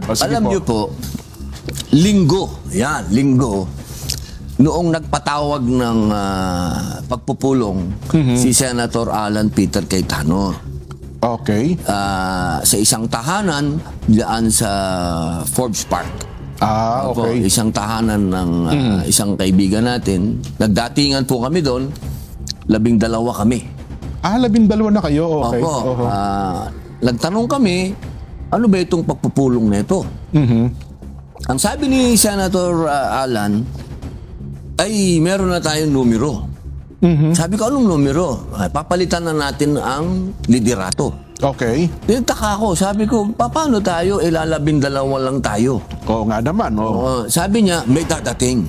O, sige Alam po. niyo po, linggo, noong nagpatawag ng pagpupulong si Senator Alan Peter Cayetano Okay. sa isang tahanan diyan sa Forbes Park. Opo, Okay. isang tahanan ng isang kaibigan natin. Nagdatingan po kami doon, 12 kami. 12 na kayo. Okay. Opo, Oho. nagtanong kami, ano ba itong pagpupulong nito? Ang sabi ni Senator Alan, ay meron na tayong numero. Sabi ko, anong numero? Ay, papalitan na natin ang liderato. Okay. Tinataka ako, sabi ko, paano tayo? 12 lang tayo. Oo nga naman. Sabi niya, may dadating.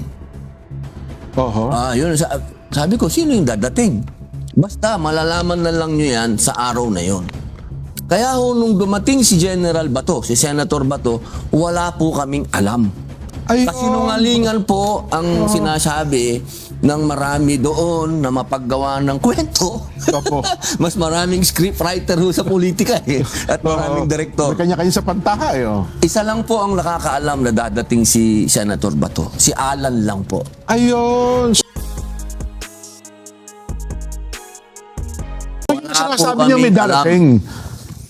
Oho. Yun, sabi ko, sino yung dadating? Basta, malalaman na lang nyo yan sa araw na yon. Kaya nung dumating si General Bato, si Senator Bato, wala po kaming alam. Ayun. Kasinungalingan po ang sinasabi ng marami doon na mapaggawa ng kwento. Opo. Mas maraming scriptwriter ho sa politika at maraming direktor. May kanya-kanya sa pantaha Isa lang po ang nakakaalam na dadating si Senator Bato. Si Alan lang po. Ayun. Sinasabi niya may darating.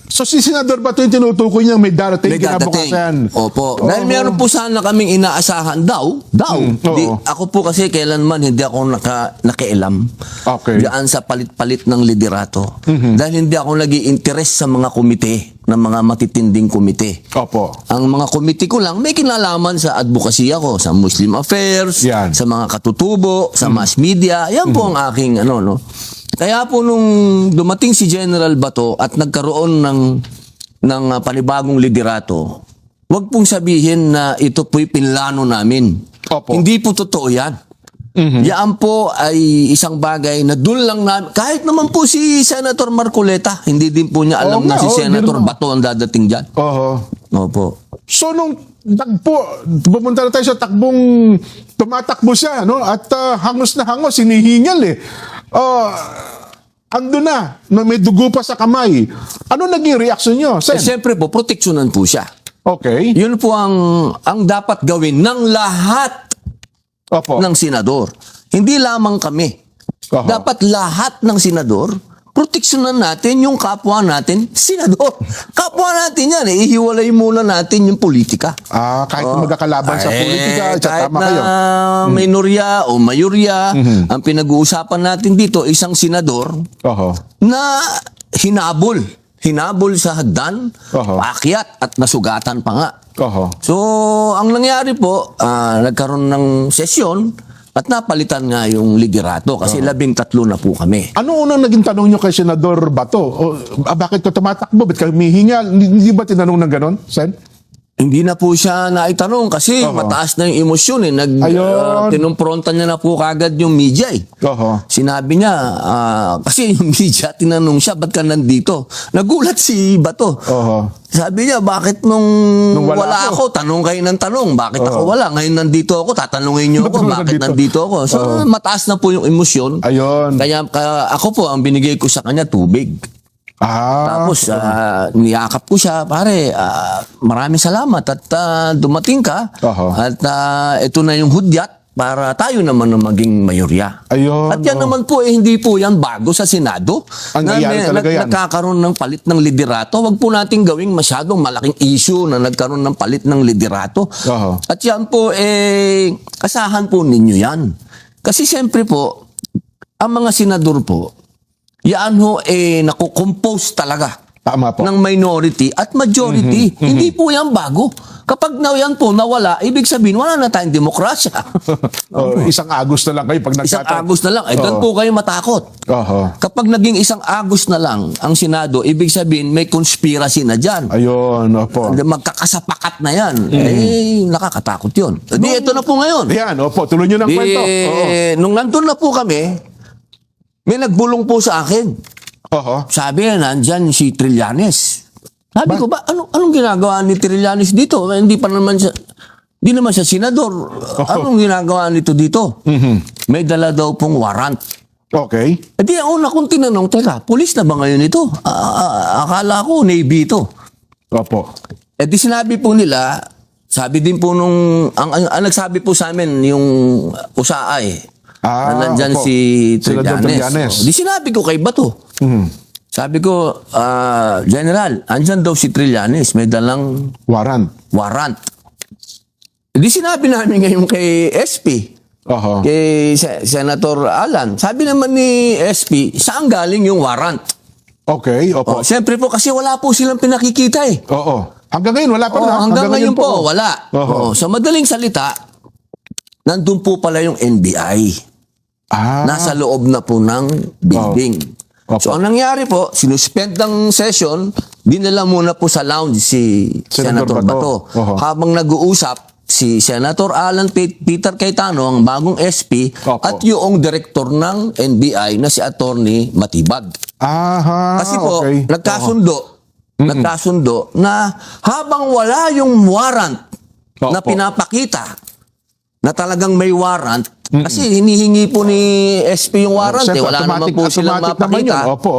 So si Senador Bato yung tinutukoy niya may darating May dadating. kinabukasan. Opo. Dahil meron po sana kaming inaasahan daw. oo. Ako po kasi kailanman hindi ako nakialam. Okay. Diyan sa palit-palit ng liderato. Dahil hindi ako nag-i-interest sa mga komite, ng mga matitinding komite. Opo. Ang mga komite ko lang may kinalaman sa advocacy ako, sa Muslim affairs, Yan. sa mga katutubo, sa mass media. Yan po ang aking no. Kaya po nung dumating si General Bato at nagkaroon ng panibagong liderato, wag pong sabihin na ito po'y pinlano namin. Opo. Hindi po totoo yan. Yan po ay isang bagay na doon lang namin, kahit naman po si Senator Marcoleta, hindi din po niya alam Oo na nga, si Senator ganun. Bato ang dadating dyan. Oho. Opo. So nung pumunta na tayo sa takbong tumatakbo siya, no? At hangos na hangos, hinihingal ando na, may dugo pa sa kamay. Ano naging reaksyon nyo, Sen? Siyempre po, proteksyonan po siya. Okay. Yun po ang dapat gawin ng lahat Opo. ng senador. Hindi lamang kami. Oho. Dapat lahat ng senador, proteksyonan natin yung kapwa natin, senador. Kapwa natin yan, ihiwalay muna natin yung politika. Kahit magkakalaban sa politika, kahit tama na kayo. minorya o mayorya, ang pinag-uusapan natin dito, isang senador Oho. na hinabol sa hagdan, Oho. paakyat at nasugatan pa nga. Oho. So, ang nangyari po, nagkaroon ng sesyon at napalitan nga yung liderato kasi 13 na po kami. Ano unang naging tanong nyo kay Senador Bato? Bakit ka tumatakbo? Ba't ka humihingal? Hindi ba tinanong ng ganon, Sen? Hindi na po siya naitanong kasi Oho. mataas na yung emosyon eh. Ayun. Tinumpronta niya na po kagad yung media eh. Oho. Sinabi niya, kasi yung media, tinanong siya, ba't ka nandito? Nagulat si Bato. Oho. Sabi niya, bakit nung wala wala ako, tanong kayo ng tanong, bakit ako wala? Ngayon nandito ako, tatanungin niyo ako, Ba't bakit nandito ako? So, mataas na po yung emosyon. Ayun. Kaya ako po, ang binigay ko sa kanya, tubig. Tapos, niyakap ko siya, pare, maraming salamat at dumating ka. Oho. At ito na yung hudyat para tayo naman na maging mayorya. Ayun. At yan naman po, hindi po yan bago sa Senado. Ang nangyari talaga yan. Nagkakaroon ng palit ng liderato. Huwag po natin gawing masyadong malaking issue na nagkaroon ng palit ng liderato. Oho. At yan po, asahan po ninyo yan. Kasi siyempre po, ang mga senador po, yan ho, nakukompose talaga Tama po. ng minority at majority. Hindi po yan bago. Kapag na yan po nawala, ibig sabihin, wala na tayong demokrasya. Isang Agos na lang kayo pag Isang nagkataon. Agos na lang. Doon po kayo matakot. Oho. Kapag naging isang Agos na lang ang Senado, ibig sabihin may conspiracy na dyan. Ayun, opo. Magkakasapakat na yan. Nakakatakot yun. Di, ito na po ngayon. Yan, opo. Tuloy nyo ng kwento. Oo. Nung nandun na po kami, may nagbulong po sa akin. Oho. Sabi, nandyan si Trillanes. Sabi ko, anong ginagawa ni Trillanes dito? Hindi naman siya senador. Anong ginagawa nito dito? May dala daw pong warrant. Okay. Di, una kong tinanong, teka, pulis na ba ngayon ito? Akala ko, Navy ito. Opo. Eh di sinabi po nila, sabi din po nung, ang nagsabi po sa amin, yung USAA na nandyan opo. si Senador Trillanes. Trillanes. Di sinabi ko kay Bato. Sabi ko, General, andyan daw si Trillanes, may dalang Warrant. warrant. Di sinabi namin ngayon kay SP, Oho. kay Senator Alan. Sabi naman ni SP, saan galing yung warrant? Okay, opo. Siyempre po, kasi wala po silang pinakikita eh. Oo. Hanggang ngayon, wala pa rin. Hanggang ngayon po, wala. Oho. Sa madaling salita, nandun po pala yung NBI. Nasa loob na po ng building. Opo. So, ang nangyari po, sinuspend ng session, dinala muna po sa lounge si Senator Bato. Oho. Habang nag-uusap, si Senator Alan Peter Cayetano, ang bagong SP, Opo. at yung director ng NBI na si Attorney Matibag. Aha, Kasi po, okay. nagkasundo na habang wala yung warrant na Opo. pinapakita na talagang may warrant, kasi hinihingi po ni SP yung warrant, Siyempre, wala naman po silang automatic naman mapakita. yun. Opo.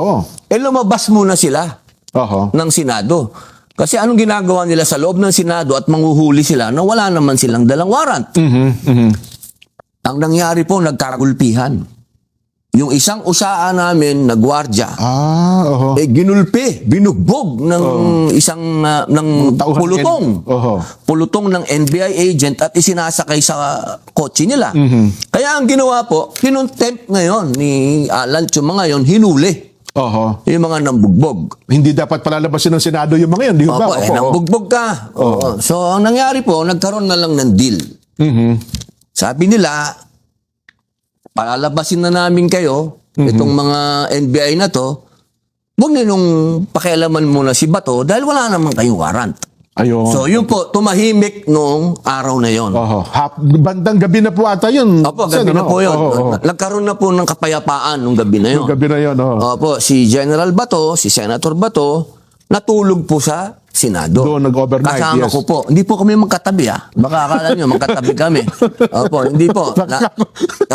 Lumabas muna sila Oho. ng Senado. Kasi anong ginagawa nila sa loob ng Senado at manghuhuli sila na wala naman silang dalang warrant. Ang nangyari po, nagkaragulpihan. Yung isang usaan namin na gwardya, Oho. ginulpi, binugbog ng isang ng Tauhan pulutong. Oho. Pulutong ng NBI agent at isinasakay sa kotse nila. Kaya ang ginawa po, kinontempt ngayon ni Alan Chuma ngayon, hinuli Oho. yung mga nambugbog. Hindi dapat palalabasin ng Senado yung mga yun, di ba? Opo, nambugbog ka. Oo. So, ang nangyari po, nagkaroon na lang ng deal. Sabi nila, palalabasin na namin kayo, itong mga NBI na to, huwag ninong pakialaman muna si Bato dahil wala naman kayong warrant. Ayun. So, yun po, tumahimik noong araw na yon. Oho. Bandang gabi na po ata yun. Opo, gabi na po yun. Nagkaroon na po ng kapayapaan nung gabi na yun. Gabi na yun, Opo, si General Bato, si Senator Bato, natulog po sa Senado. Doon nag-overnight, Kasama yes. ko po. Hindi po kami magkatabi Baka akala nyo, magkatabi kami. Opo, hindi po.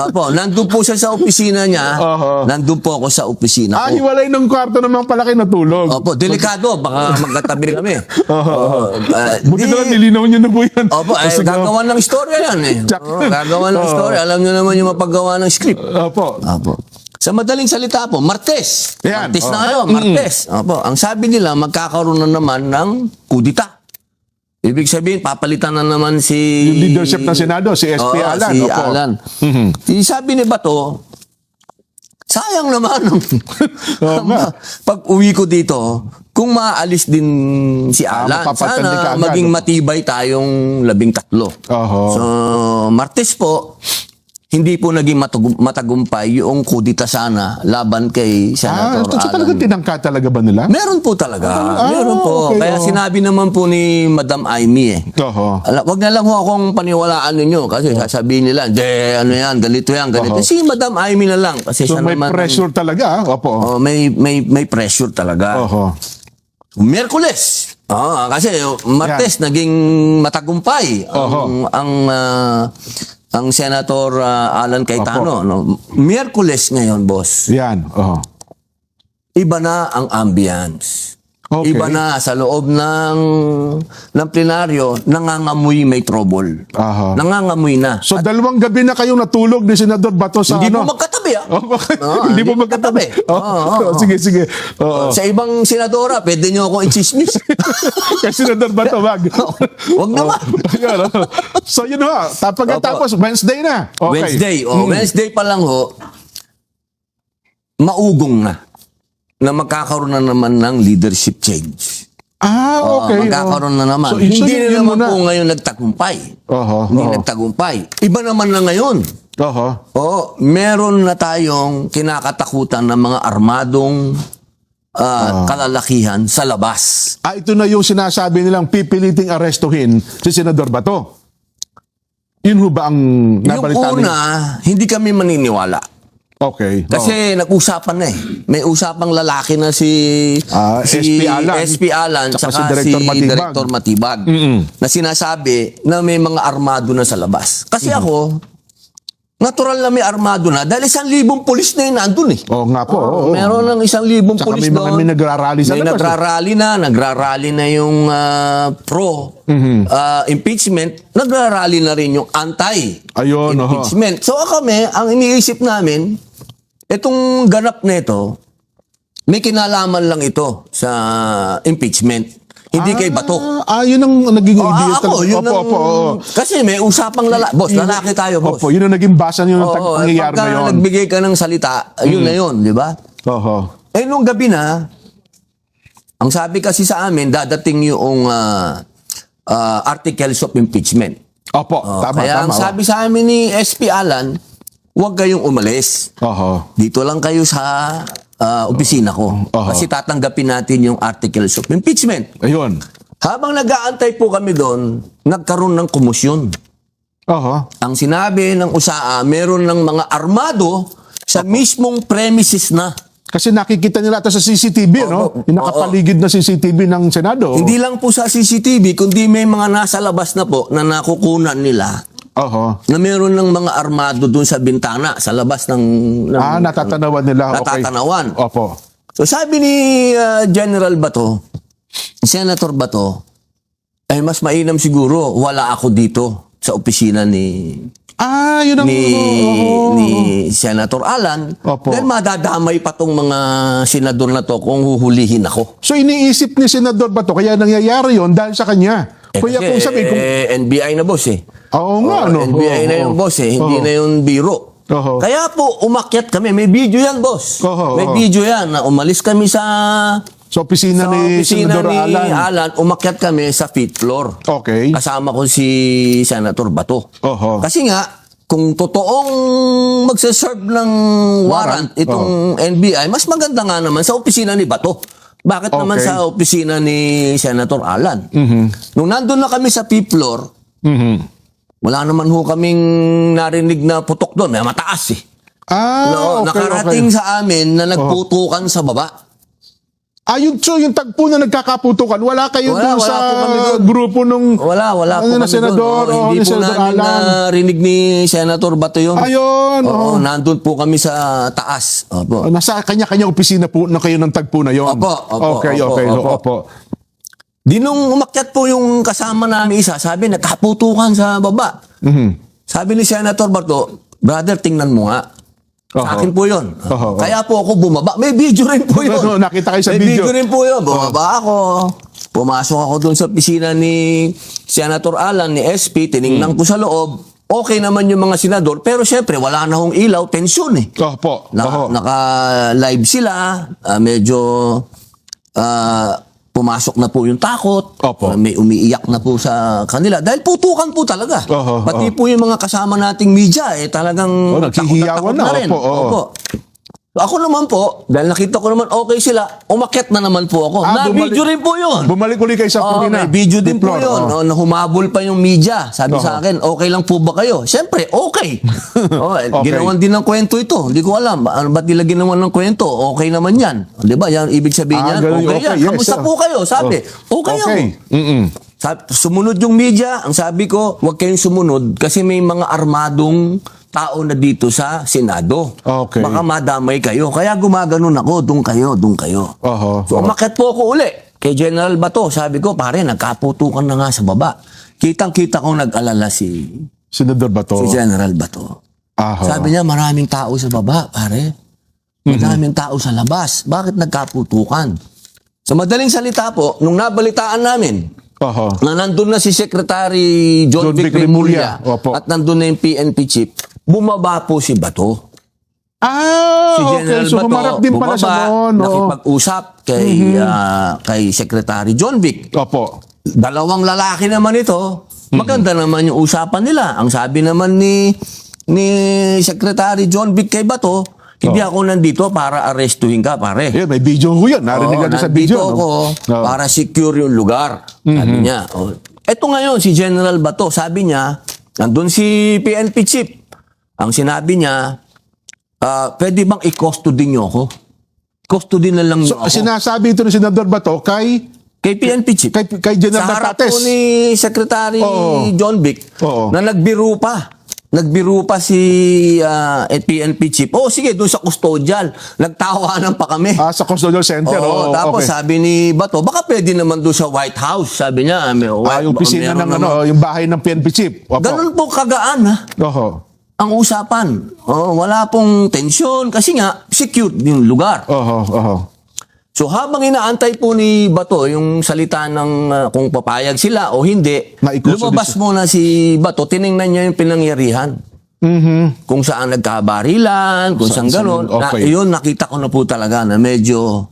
Opo, nandun po siya sa opisina niya. Oho. Nandun po ako sa opisina ko. hiwalay ng kwarto naman pala kayo natulog. Opo, delikado. Baka magkatabi rin kami. Buti na lang, nilinaw nyo na po yan. Opo, Kasi gagawa ng istorya yan gagawa ng istorya. Alam nyo naman yung mapaggawa ng script. Opo. Opo. Sa madaling salita po, Martes. Yan. Martes na kayo, Martes. Opo. Ang sabi nila, magkakaroon na naman ng kudita. Ibig sabihin, papalitan na naman si... Yung leadership ng Senado, si SP Alan. Si Opo. Alan. Sabi ni Bato, sayang naman. nga. Pag uwi ko dito, kung maalis din si Alan, mapapatandi ka sana agad. maging matibay tayong 13. Oho. So, Martes po, hindi po naging matagumpay yung kudita sana laban kay Senator So Alan. talagang tinangka talaga ba nila? Meron po talaga. Meron po. okay, Kaya sinabi naman po ni Madam Amy Oho. wag na lang ho akong paniwalaan ninyo kasi sasabihin nila, ano yan, ganito yan, ganito. Si Madam Amy na lang. Kasi So siya may naman, pressure talaga. Opo. may pressure talaga. Oho. Miyerkules. Kasi Martes naging matagumpay ang Senator Alan Cayetano. No? Miyerkules ngayon, boss. Yan. Oho. Iba na ang ambience. Okay. Iba na sa loob ng plenaryo, nangangamoy may trouble. Aha. Nangangamoy na. So dalawang gabi na kayong natulog ni Senador Bato sa Hindi ano? po magkatabi Hindi po magkatabi. Oo. Sige, sige. Oo. Sa ibang senadora, pwede nyo akong i-chismis. Kay Senador Bato, wag. Huwag naman. Ayun, so yun ho, pagkatapos Wednesday na. Okay. Wednesday. Wednesday pa lang ho, maugong na magkakaroon na naman ng leadership change. Okay. Magkakaroon na naman. So, Hindi yun na naman muna. po ngayon nagtagumpay. Oho. Hindi nagtagumpay. Iba naman na ngayon. Oho. Meron na tayong kinakatakutan ng mga armadong kalalakihan sa labas. Ito na yung sinasabi nilang pipiliting arestuhin si Senador Bato. Yun ho ba ang Yung nabalitaan una, hindi kami maniniwala. Okay. Kasi nag-usapan na May usapang lalaki na si SP Alan. SP Alan Tsaka tsaka si Director Matibag na sinasabi na may mga armado na sa labas. Kasi ako, natural na may armado na dahil 1,000 pulis na yun nandun eh. Oo nga po. oo. Meron ng 1,000 Tsaka pulis may mga doon. may nagrarally sa May labas. nagrarally na yung pro impeachment, nagrarally na rin yung anti Ayun, impeachment. So kami, ang iniisip namin, itong ganap na ito, may kinalaman lang ito sa impeachment. Hindi kay Bato. Yun ang naging idea. Ako, yun opo, ang... opo, oo. Kasi may usapang boss, lalaki tayo, boss. Opo, yun ang naging basa nyo ng Oo, pangyayari pagka ngayon. nagbigay ka ng salita, yun na yun, di ba? Oho. Nung gabi na, ang sabi kasi sa amin, dadating yung articles of impeachment. Opo, tama, Kaya ang tama. sabi sa amin ni SP Alan, huwag kayong umalis. Oho. Dito lang kayo sa opisina ko. Oho. Kasi tatanggapin natin yung articles of impeachment. Ayun. Habang nag-aantay po kami doon, nagkaroon ng komusyon. Oho. Ang sinabi ng USAA, meron ng mga armado sa mismong premises na. Kasi nakikita nila ito sa CCTV, no? Yung nakapaligid na CCTV ng Senado. Hindi lang po sa CCTV, kundi may mga nasa labas na po na nakukunan nila Oho. na meron ng mga armado doon sa bintana, sa labas ng Natatanawan nila. Okay. natatanawan. Opo. So sabi ni General Bato, Senator Bato, ay mas mainam siguro wala ako dito sa opisina ni Yun ang... ni Senator Alan. Opo. Dahil madadamay pa tong mga senador na to kung huhulihin ako. So iniisip ni Senador Bato, kaya nangyayari yon dahil sa kanya. Kaya Kasi, kung sabi, kung... NBI na boss eh. Oo nga, no? NBI na yung boss eh, hindi na yung biro. Oho. Kaya po, umakyat kami. May video yan, boss. Oho, May oho. video yan na umalis kami sa Sa opisina ni Senador Alan. umakyat kami sa 5th floor. Okay. Kasama ko si Senator Bato. Oho. Kasi nga, kung totoong magsaserve ng warrant itong NBI, mas maganda nga naman sa opisina ni Bato. Bakit naman Okay. sa opisina ni Senator Alan? Nung nandun na kami sa 5th floor, Mhm. wala naman ho kaming narinig na putok doon. May mataas eh. Okay, Nakarating okay. sa amin na nagputukan sa baba. So yung tagpo na nagkakaputukan, wala kayo Wala, doon wala sa po kami doon. grupo nung... Wala po na kami Senador, doon. o Hindi ni po Senador namin Alan. narinig ni Senator Bato yun. Ayun. Oo, nandun po kami sa taas. Opo. Nasa kanya-kanya opisina po na kayo ng tagpo na yon. Opo, Okay. Opo. Di nung umakyat po yung kasama namin isa, sabi, nagkaputukan sa baba. Mhm. Sabi ni Senator Bato, brother, tingnan mo nga. Sa akin po yun. Oho. Kaya po ako bumaba. May video rin po yun. Oo, nakita kayo sa May video. video rin po yun. Bumaba ako. Pumasok ako doon sa opisina ni Senator Alan, ni SP. Tinignan ko sa loob. Okay naman yung mga senador. Pero syempre, wala na hong ilaw. Tensyon eh. Opo. Oho. Naka-live sila. Medyo pumasok na po yung takot. Opo. May umiiyak na po sa kanila. Dahil putukan po talaga. Oho, Pati po yung mga kasama nating media, talagang naghihiyawan na. rin. Opo, oo. Opo. Ako naman po, dahil nakita ko naman okay sila, umakyat na naman po ako. Na-video rin po yun. Bumalik uli kayo sa opisina. May video din po Floor, yun. oo. Na humabol pa yung media. Sabi sa akin, okay lang po ba kayo? Siyempre, okay. Okay. Ginawan din ng kwento ito. Hindi ko alam. Ba't nila ginawan ng kwento? Okay naman yan. Di ba? Yan, ibig sabihin yan. ganun, Okay yan. yes, Kamusta sir. po kayo? Sabi, okay ako. Mm-mm. Sumunod yung media. Ang sabi ko, huwag kayong sumunod kasi may mga armadong tao na dito sa Senado. Okay. Baka madamay kayo. Kaya gumaganon ako, doon kayo. Oho. So, umakyat po ako uli kay General Bato. Sabi ko, pare, nagkaputukan na nga sa baba. Kitang-kita ko nag-alala si Senador Bato. General Bato. Aha. Sabi niya, maraming tao sa baba, pare. Maraming tao sa labas. Bakit nagkaputukan? Sa madaling salita po, nung nabalitaan namin, Oho. na nandun na si Secretary John Vic Remulla Opo. at nandun na yung PNP chief, bumaba po si Bato. Si Okay. General So, humarap din pala sa noon. Oo. nakipag-usap kay Secretary John Vic. Opo. Dalawang lalaki naman ito. Maganda naman yung usapan nila. Ang sabi naman ni Secretary John Vic kay Bato, hindi ako nandito para arestuhin ka, pare. Yeah, may video ho yan. Narinig natin sa Nandito video. ako No? para secure yung lugar. Sabi niya. Ito ngayon, si General Bato, sabi niya, nandun si PNP chief. Ang sinabi niya, pwede bang i-custody niyo ako? Custody na lang niyo So, ako. sinasabi ito ni Senador Bato kay Kay PNP chief. General Sa harap Batates. po ni Secretary Oo. John Vic Oo. na nagbiro pa. nagbiro pa si PNP chief. Oh, sige, doon sa custodial. Nagtawanan pa kami. Sa Custodial Center. Oo, tapos okay. sabi ni Bato, baka pwede naman doon sa White House. Sabi niya, Yung opisina ng yung bahay ng PNP chief. Opo. Ganun po kagaan, ha? Oho. Ang usapan. Oh, wala pong tensyon kasi nga, secure din lugar. Oho. So habang inaantay po ni Bato yung salita ng kung papayag sila o hindi, lumabas muna si Bato, tiningnan niya yung pinangyarihan. Kung saan nagkabarilan, kung saan gano'n. Okay. Yun, nakita ko na po talaga na medyo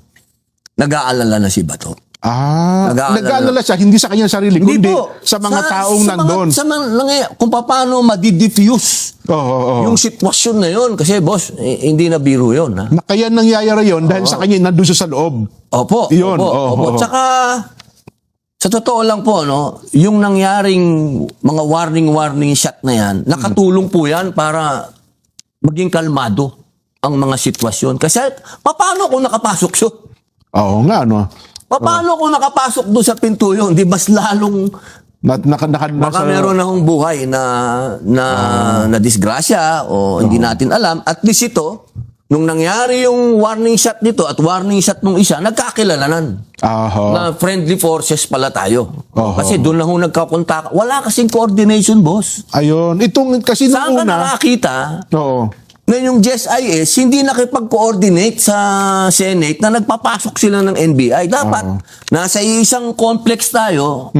nag-aalala na si Bato. Nag-aalala siya, hindi sa kanyang sarili, kundi sa mga taong nandun. Kung paano madi-diffuse yung sitwasyon na yun. Kasi boss, hindi na biro yun. Ha? Na kaya nangyayari yun dahil sa kanya nandun siya sa loob. Opo. Yun. Opo. Tsaka, sa totoo lang po, no, yung nangyaring mga warning shot na yan, nakatulong po yan para maging kalmado ang mga sitwasyon. Kasi, paano kung nakapasok siya? Oo nga, no? Paano kung nakapasok doon sa pinto yun? Di mas lalong baka meron na hong buhay na disgrasya o hindi natin alam. At least ito, nung nangyari yung warning shot nito at warning shot nung isa, nagkakilalanan. Na friendly forces pala tayo. Kasi doon lang hong nagkakontak. Wala kasing coordination, boss. Ayun. Itong kasi saan nung ka nakakita? Oo. Ngayon yung GSIS, hindi nakipag-coordinate sa Senate na nagpapasok sila ng NBI. Dapat, nasa isang complex tayo,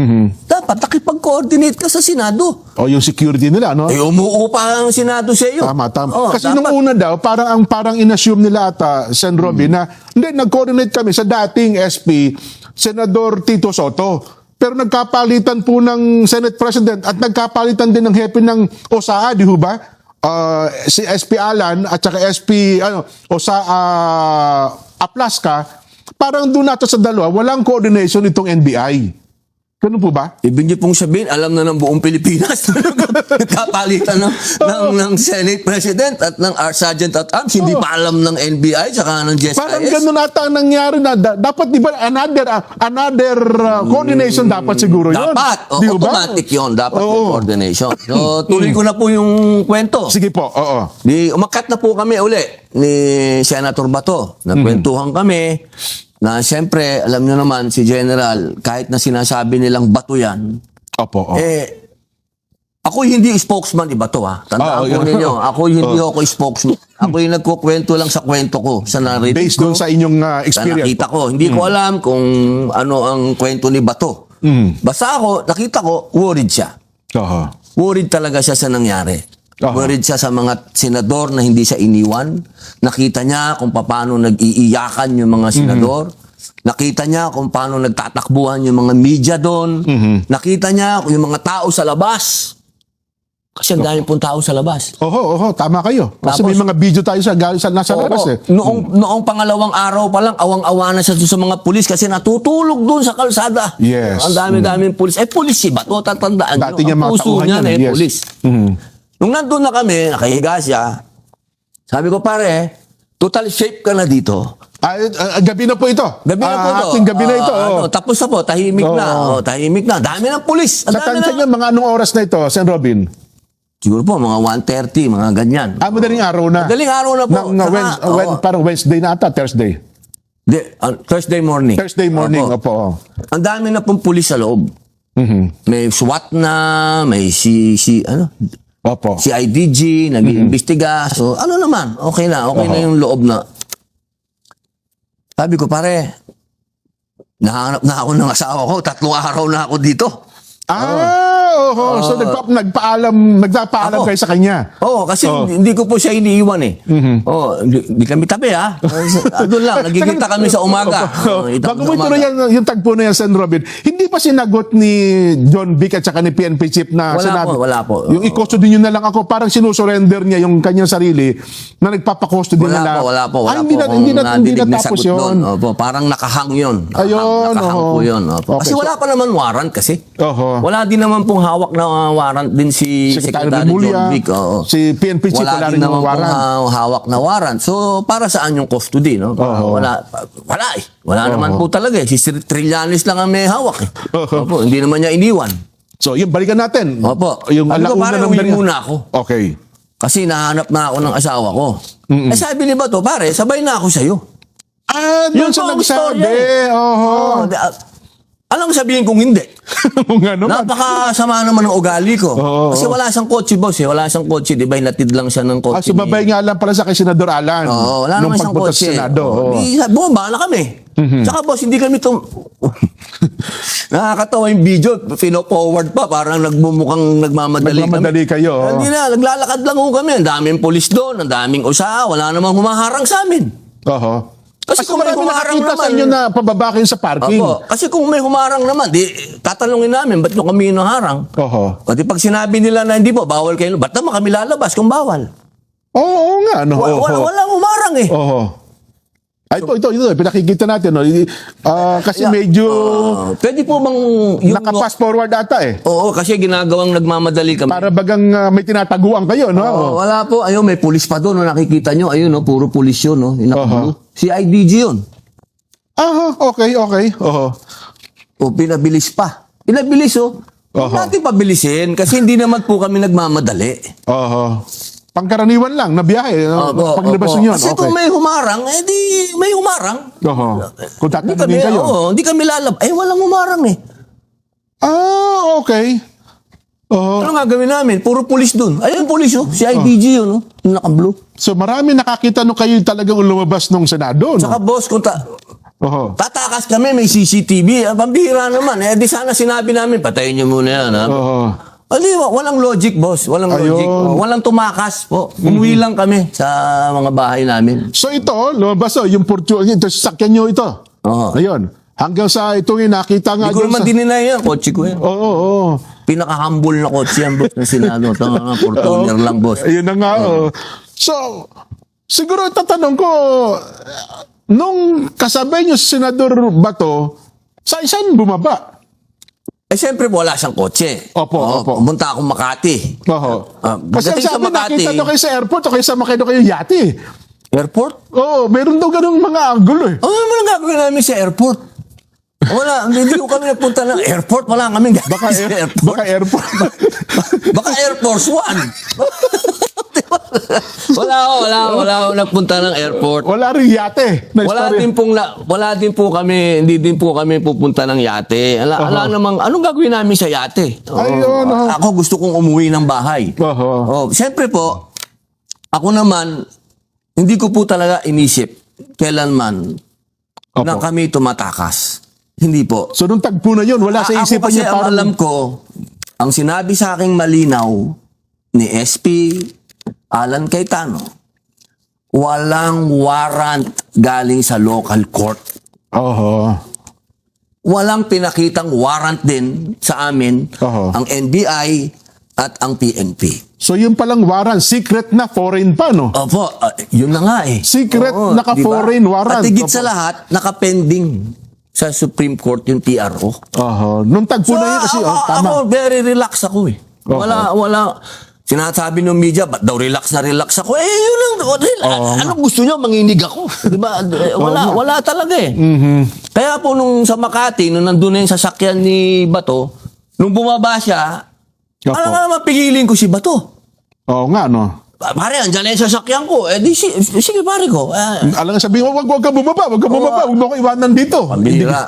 dapat nakipag-coordinate ka sa Senado. O yung security nila, no? Umuo pa ang Senado sa iyo. Tama. Kasi nung una daw, parang inassume nila ata, Sen. Robby, na hindi, nag-coordinate kami sa dating SP, Senador Tito Soto. Pero nagkapalitan po ng Senate President at nagkapalitan din ng hepe ng OSAA, di ho ba? Si SP Alan at saka SP Aplaska, parang doon nato sa dalawa, walang coordination itong NBI. Ganun po ba? Ibig niyo pong sabihin, alam na ng buong Pilipinas nagkapalitan ng Senate President at ng Sergeant at Arms. Hindi pa alam ng NBI tsaka ng GSIS. Parang ganun ata ang nangyari na dapat di ba another coordination dapat siguro yun. Dapat. Di ba? Automatic yun. Dapat may coordination. So, tuloy ko na po yung kwento. Sige po. Oo. Umakat na po kami uli ni Senator Bato. Nagkwentuhan kami na siyempre, alam nyo naman, si General, kahit na sinasabi nilang Bato yan, Opo. ako hindi spokesman ni Bato, ha. Tandaan ko ninyo, ako hindi ako spokesman. Ako yung nagkukwento lang sa kwento ko, sa narrative ko. Based doon sa inyong experience. Nakita ko. Hindi ko alam kung ano ang kwento ni Bato. Basta ako, nakita ko, worried siya. Worried talaga siya sa nangyari. Worried siya sa mga senador na hindi siya iniwan. Nakita niya kung paano nag-iiyakan yung mga senador. Nakita niya kung paano nagtatakbuhan yung mga media doon. Nakita niya kung yung mga tao sa labas. Kasi ang dami pong tao sa labas. Oho, tama kayo. Kasi Tapos, may mga video tayo nasa labas eh. Noong pangalawang araw pa lang, awang-awa na siya sa mga pulis kasi natutulog doon sa kalsada. Yes. Ang dami-daming pulis. Pulis si Bato, tatandaan nyo. Dati niya Ang mga puso tauhan niya yan, na yes. pulis. Nung nandun na kami, nakahiga siya, sabi ko, pare, total shape ka na dito. Gabi na po ito. Gabi na po ito. Ating gabi na ito. Tapos na po, tahimik na. Tahimik na. Dami ng pulis. Sa tansya niyo, mga anong oras na ito, Sen. Robin? Siguro po, mga 1:30, mga ganyan. Madaling araw na. Madaling araw na po. Parang Wednesday na ata, Thursday. Thursday morning. Thursday morning, opo. Ang dami na pong pulis sa loob. May SWAT na, may Opo. si IDG, nag-iimbestiga. So, ano naman, okay na yung loob na. Sabi ko, pare, nahanap na ako ng asawa ko, 3 araw na ako dito. So nagpapaalam kayo sa kanya. Kasi hindi ko po siya iniiwan eh. Hindi kami tabi ha. Doon lang, nagkikita kami sa umaga. Bago mo ituloy yung tagpo na yan, Sen. Robin, hindi pa sinagot ni John Vic at saka ni PNP Chief na sinabi? Wala po. Yung i-custody nyo na lang ako, parang sinusurrender niya yung kanyang sarili na nagpapakustody na lang. Wala po. Hindi natapos yun. Parang nakahang yun. Ayun. Nakahang po yun. Kasi wala pa naman warrant kasi. Wala din naman pong hawak na warrant din si Secretary John Vic. Si PNP Chief, wala rin yung warrant. Wala din hawak na warrant. So, para saan yung custody? No? Wala eh. Wala naman po talaga eh. Si Trillanes lang ang may hawak eh. Hindi naman niya iniwan. So, yun, balikan natin. Opo. Yung Sabi ko, alauna pare, ng uwi dali- muna ako. Okay. Kasi nahanap na ako ng asawa ko. Eh sabi ni Bato, pare, sabay na ako sa'yo. Doon Yun sa po ang nagsabi. istorya Oho. Alam mo sabihin kung hindi. Nga naman. Napakasama naman ng ugali ko. Oo. Kasi wala siyang kotse, boss. Wala siyang kotse. Di ba, hinatid lang siya ng kotse. Sumabay nga lang pala sa kay Senador Alan. Oo, wala nung naman siyang pagpunta sa kotse. Senado. Oo. Bumaba na kami. Tsaka boss, hindi kami nakakatawa yung video. Pino-forward pa. Parang nagmumukhang nagmamadali Nagmamadali kami. kayo, oo. Hindi na, naglalakad lang ho kami. Ang daming polis doon. Ang daming usa. Wala namang humaharang sa amin. Oho. Kasi kung may marami humarang nakakita sa naman- inyo na pababa kayo sa parking. Opo, kasi kung may humarang naman, di tatanungin namin, ba't nyo kami inaharang? Oho. O di pag sinabi nila na hindi po, bawal kayo, ba't naman kami lalabas kung bawal? Oo nga. No? Oho. Walang humarang eh. Oho. Ito, pinakikita natin. No? Kasi medyo Pwede po bang nakapass forward ata eh. Oo, kasi ginagawang nagmamadali kami. Para bagang may tinataguan kayo, no? Wala po, ayun, may pulis pa doon, no, nakikita nyo, ayun, no, puro pulis yun, no, inakablo. Si IDG yun. Okay. Oho. O, pinabilis pa. Pinabilis, oh. Huwag Oho. natin pabilisin, kasi hindi naman po kami nagmamadali. Oho. Pangkaraniwan lang na biyahe. Paglabas Opo. niyo. Kasi kung may humarang, eh di may humarang. Oho. Kung Hindi tatanungin kami, kayo. hindi kami lalab. Eh, walang humarang eh. Okay. Oho. Ano nga gawin namin? Puro pulis dun. Ayun, pulis oh. Si IDG yun, oh. Yung naka-blue. So marami nakakita nung kayo talagang lumabas ng Senado, no? Tsaka boss, kung Oho. tatakas kami, may CCTV. Pambihira naman. Eh, di sana sinabi namin, patayin niyo muna yan, ha? Oho. Di, walang logic, boss. Walang logic. Ayun. Walang tumakas po. Umuwi lang kami sa mga bahay namin. So ito, lumabas yung Fortune, ito, sasakyan nyo ito. Oo. Ayun. Hanggang sa ito yung nakita nga Hindi ko dyan naman dininay yan. Kotse ko yan. Oo. Pinaka-humble na kotse yan, boss, ng Senado. Ito nga, Fortuner lang, boss. Ayun na nga. So, siguro tatanong ko, nung kasabay nyo si Senador Bato, saan bumaba? Eh, siyempre, wala siyang kotse. Opo. Pumunta akong Makati. Oho. Kasi ang Pagdating sa sabi, Makati, nakita nyo kayo sa airport o kayo sa Makati kayo yati. airport? Oo, meron daw ganung mga angulo eh. Ano naman ang gagawin namin sa airport? Wala, hindi ko kami nagpunta ng airport. Wala kami gagawin sa airport. Baka airport. Baka Air Force One. wala ako nagpunta ng airport. Wala rin yate. Na Wala din po kami, hindi din po kami pupunta ng yate. Ala namang, anong gagawin namin sa yate? Ayun, Ako gusto kong umuwi ng bahay. Oho. Siyempre po, ako naman, hindi ko po talaga inisip kailanman na kami tumatakas. Hindi po. So nung tagpo na yun, wala sa Ako isipan kasi niya ang parang... alam ko, ang sinabi sa aking malinaw ni SP Alan Cayetano, walang warrant galing sa local court. Oho. Walang pinakitang warrant din sa amin Oho. ang NBI at ang PNP. So yun palang warrant, secret na foreign pa, no? Opo, yun na nga eh. Secret, Oo, naka-foreign diba? warrant. At higit Opo. sa lahat, nakapending sa Supreme Court yung PRO. Oho. Nung tagpo na yun kasi, tama. Ako, very relax ako eh. Wala. Sinasabi ng media, ba't daw relax ako? Eh, yun lang. Ano gusto nyo? Manginig ako. Diba? Wala talaga eh. Kaya po nung sa Makati, nung nandun na yung sasakyan ni Bato, nung bumaba siya, alam nga naman pigilin ko si Bato. Oo nga, no? Pare, andyan na yung sasakyan ko. Eh, sige pare ko. Alam nga sabihin, wag ka bumaba, wag mo ko iwanan dito. Pambira.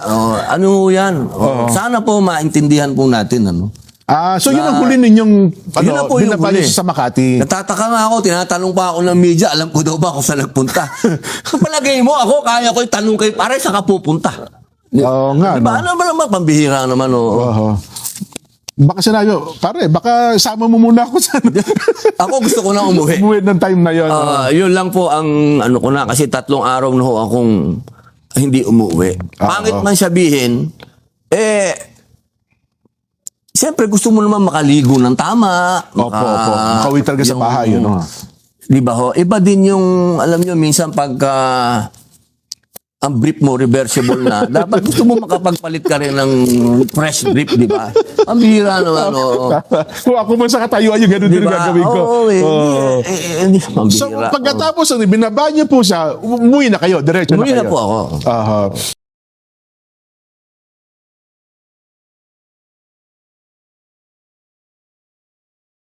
Ano yan? Sana po maintindihan po natin. Ano? So yun ang huli ninyong Yun na po yung binabalis huli. sa Makati. Natataka nga ako, tinatanong pa ako ng media, alam ko daw ba kung saan nagpunta? Kung palagay mo ako, kaya ko itanong kayo, pare, saan ka pupunta? Oo nga, Diba? no? Ano ba naman, pambihira naman, Oho. Baka sinabi, pare, baka sama mo muna ako sa Ako gusto ko na umuwi. umuwi ng time na yun. Yun lang po ang ano ko na, kasi 3 araw na ho akong hindi umuwi. Pangit man sabihin, siyempre gusto mo naman makaligo ng tama. Opo. Makauwi talaga sa bahay, yun. Di ba ho? Iba din yung, alam nyo, minsan pagka ang brief mo reversible na, dapat gusto mo makapagpalit ka rin ng fresh brief, di ba? Ang bihira naman, Kung ako man sa katayuan yung gano'n din ang gagawin ko. So Pambihira. pagkatapos, binaba niyo po siya, umuwi na kayo, diretso na Umuwi kayo. na po ako. Aha.